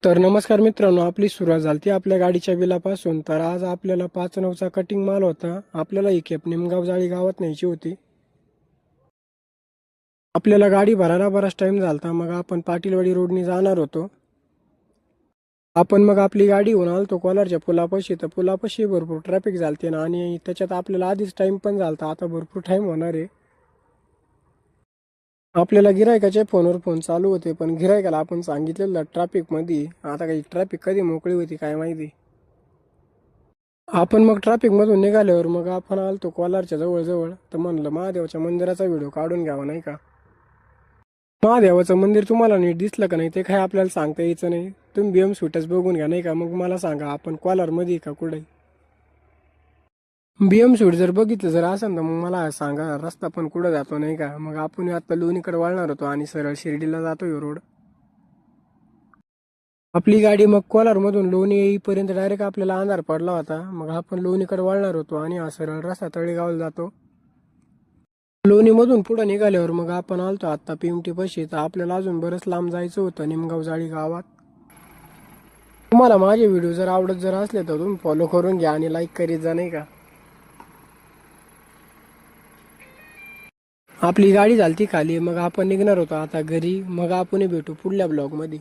तर नमस्कार मित्रांनो, आपली सुरुवात झाली आपल्या गाडीच्या बिलापासून. तर आज आपल्याला 5/9चा कटिंग माल होता. आपल्याला ही खेप निमगाव जाळी गावात न्यायची होती. आपल्याला गाडी भरायला बराच टाइम झालता. मग आपण पाटीलवाडी रोडनी जाणार होतो. आपण मग आपली गाडी घेऊन आलतो कोलारच्या पुलापाशी. तर पुलापाशी भरपूर ट्रॅफिक झालते ना, आणि त्याच्यात आपल्याला आधीच टाइम पण झालता. आता भरपूर टाइम होणार आहे. आपल्याला गिरायकाचे फोनवर फोन चालू होते, पण गिरायकाला आपण सांगितलेलं ट्रॅफिकमध्ये. आता काही ट्रॅफिक कधी मोकळी होती काय माहिती. आपण मग ट्रॅफिक मधून निघाल्यावर मग आपण आलतो कोलारच्या जवळ. तर म्हणलं महादेवाच्या मंदिराचा व्हिडिओ काढून घ्यावा, नाही का. महादेवाचं मंदिर तुम्हाला नीट दिसलं का नाही ते काय आपल्याला सांगता यायचं नाही. तुम्ही बीएम स्वीटच बघून घ्या, नाही का. मग मला सांगा आपण कोलारमध्ये का कुठे. बीएम स्वीट जर बघितलं जर असेल तर मग मला सांगा रस्ता पण कुठं जातो, नाही का. मग आपण आता लोणीकडे वळणार होतो आणि सरळ शिर्डीला जातो रोड. आपली गाडी मग कोलारमधून लोणी येईपर्यंत डायरेक्ट आपल्याला अंधार पडला होता. मग आपण लोणीकडे वळणार होतो आणि हा सरळ रस्ता तळेगावला जातो. लोणीमधून पुढे निघाल्यावर मग आपण आलतो आता पिमटी पशी. तर आपल्याला अजून बरंच लांब जायचं होतं निमगाव जाळी गावात. तुम्हाला माझे व्हिडिओ जर आवडत जर असले तर तुम्ही फॉलो करून घ्या आणि लाईक करीत जा, नाही का. आपली गाडी झालती खाली. मग आपण निघणार होतो आता घरी. मग आपण भेटू पुढल्या ब्लॉगमध्ये.